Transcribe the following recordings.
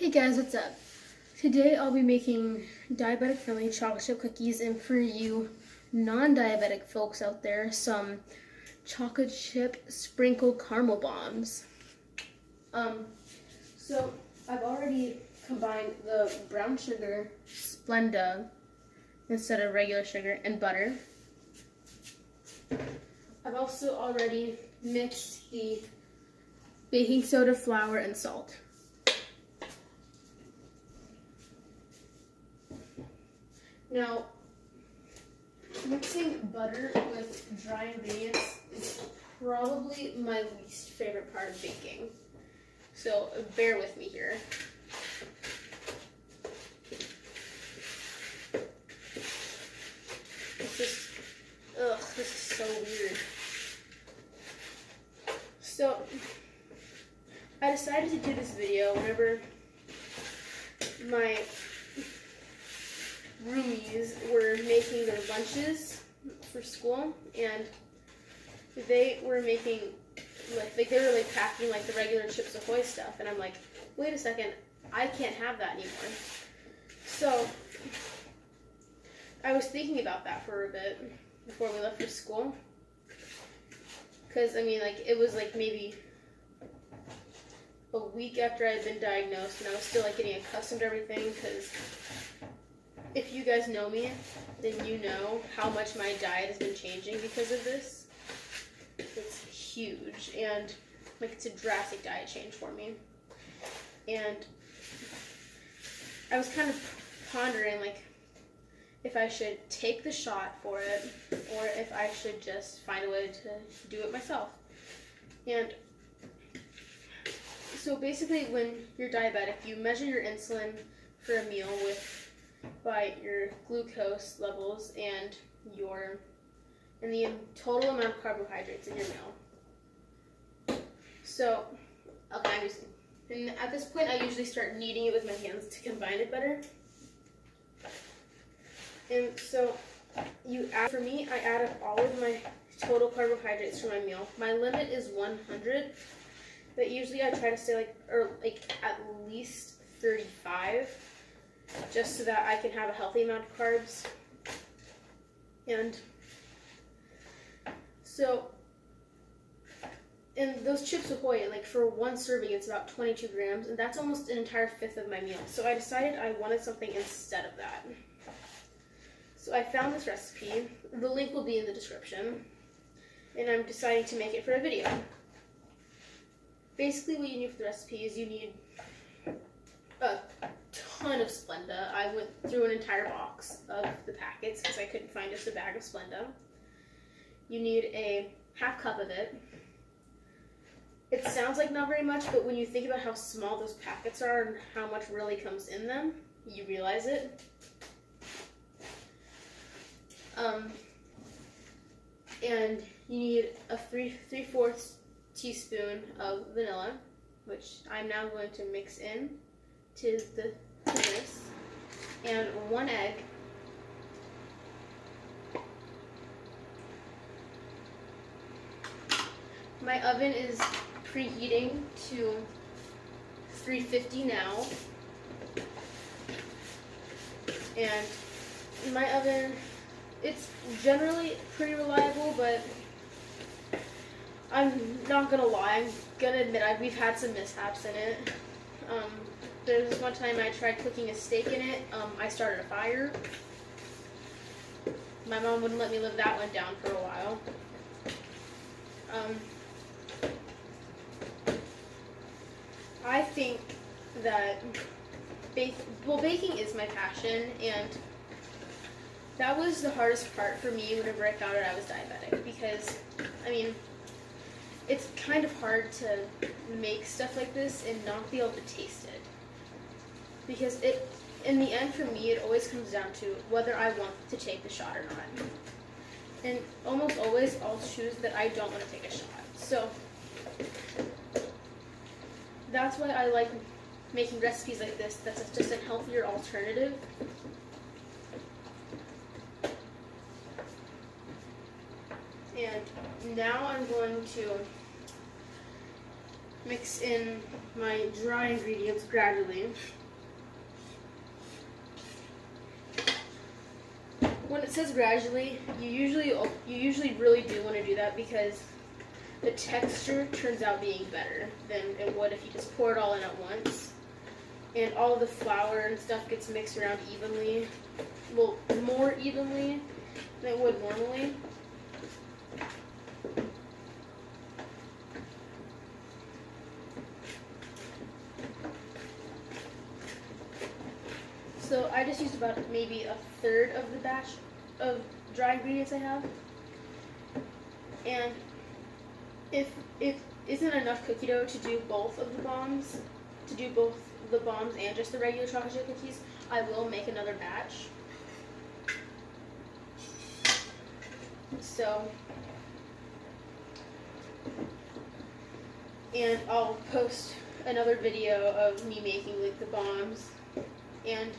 Hey guys, what's up? Today I'll be making diabetic friendly chocolate chip cookies, and for you non-diabetic folks out there, some chocolate chip sprinkled caramel bombs. So I've already combined the brown sugar, Splenda, instead of regular sugar, and butter. I've also already mixed the baking soda, flour, and salt. Now, mixing butter with dry ingredients is probably my least favorite part of baking. So bear with me here. This is so weird. So, I decided to do this video whenever my roomies were making their lunches for school, and they were making they were packing the regular Chips Ahoy stuff, and I'm like, wait a second, I can't have that anymore. So I was thinking about that for a bit before we left for school, because it was maybe a week after I had been diagnosed, and I was still getting accustomed to everything, because if you guys know me, then you know how much my diet has been changing because of this. It's huge, and it's a drastic diet change for me. And I was kind of pondering if I should take the shot for it or if I should just find a way to do it myself. And so basically, when you're diabetic, you measure your insulin for a meal by your glucose levels and the total amount of carbohydrates in your meal. So, and at this point, I usually start kneading it with my hands to combine it better. And so, for me, I add up all of my total carbohydrates for my meal. My limit is 100, but usually I try to stay at least 35. Just so that I can have a healthy amount of carbs. And so, and those Chips Ahoy, for one serving, it's about 22 grams, and that's almost an entire fifth of my meal. So I decided I wanted something instead of that. So I found this recipe. The link will be in the description, and I'm deciding to make it for a video. Basically, what you need for the recipe is you need a ton of Splenda. I went through an entire box of the packets because I couldn't find just a bag of Splenda. You need a half cup of it. It sounds like not very much, but when you think about how small those packets are and how much really comes in them, you realize it. And you need a 3/4 teaspoon of vanilla, which I'm now going to mix in to this, and 1 egg, my oven is preheating to 350 now, and my oven, it's generally pretty reliable, but I'm not gonna lie, I'm gonna admit we've had some mishaps in it. There was this one time I tried cooking a steak in it. I started a fire. My mom wouldn't let me live that one down for a while. I think that baking is my passion, and that was the hardest part for me whenever I found out I was diabetic, because it's kind of hard to make stuff like this and not be able to taste it. Because in the end, for me, it always comes down to whether I want to take the shot or not. And almost always, I'll choose that I don't want to take a shot. So, that's why I like making recipes like this. That's just a healthier alternative. And now I'm going to mix in my dry ingredients gradually. When it says gradually, you usually really do want to do that because the texture turns out being better than it would if you just pour it all in at once. And all of the flour and stuff gets mixed around evenly, well, more evenly than it would normally. So I just used about maybe a third of the batch of dry ingredients I have. And if it isn't enough cookie dough to do both of the bombs, and just the regular chocolate chip cookies, I will make another batch. So, and I'll post another video of me making like the bombs, and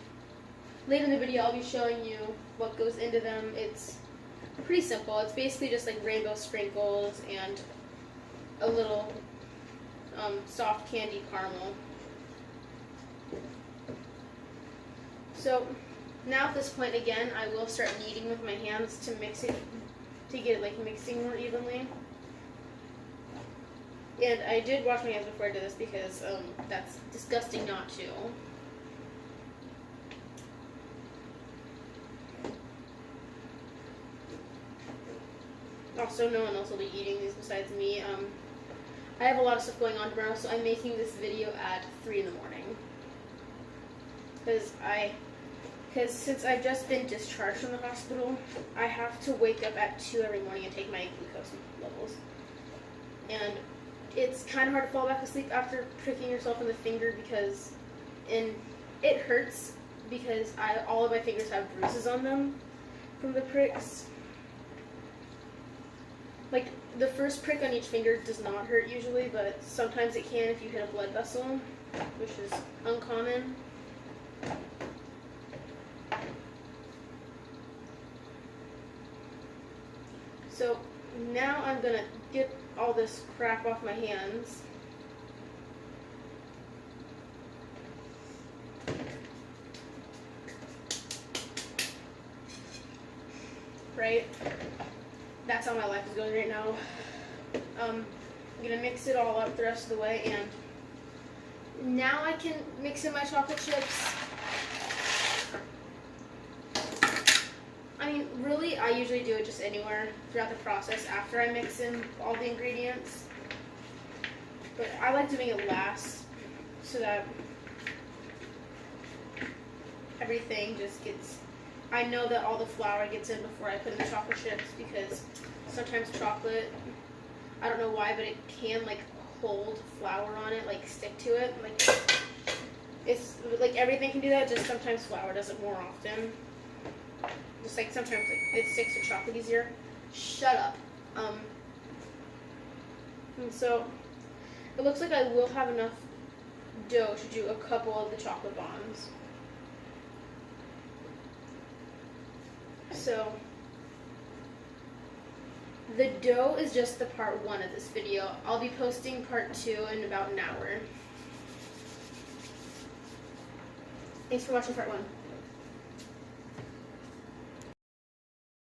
later in the video I'll be showing you what goes into them. It's pretty simple. It's basically just like rainbow sprinkles and a little soft candy caramel. So now at this point again, I will start kneading with my hands to mix it, to get it like mixing more evenly. And I did wash my hands before I did this because that's disgusting not to. Also, no one else will be eating these besides me. I have a lot of stuff going on tomorrow, so I'm making this video at 3 in the morning. Because since I've just been discharged from the hospital, I have to wake up at 2 every morning and take my glucose levels. And it's kind of hard to fall back asleep after pricking yourself in the finger it hurts because all of my fingers have bruises on them from the pricks. Like, the first prick on each finger does not hurt usually, but sometimes it can if you hit a blood vessel, which is uncommon. So now I'm going to get all this crap off my hands. Right? That's how my life is going right now. I'm going to mix it all up the rest of the way, and now I can mix in my chocolate chips. I mean, really, I usually do it just anywhere throughout the process after I mix in all the ingredients. But I like doing it last so that everything just gets... I know that all the flour gets in before I put in the chocolate chips because sometimes chocolate, I don't know why, but it can like hold flour on it, like stick to it. Like it's like everything can do that, just sometimes flour does it more often. Just like sometimes like, it sticks to chocolate easier. Shut up. And so it looks like I will have enough dough to do a couple of the chocolate bombs. So the dough is just the part 1 of this video. I'll be posting part 2 in about an hour. Thanks for watching part 1.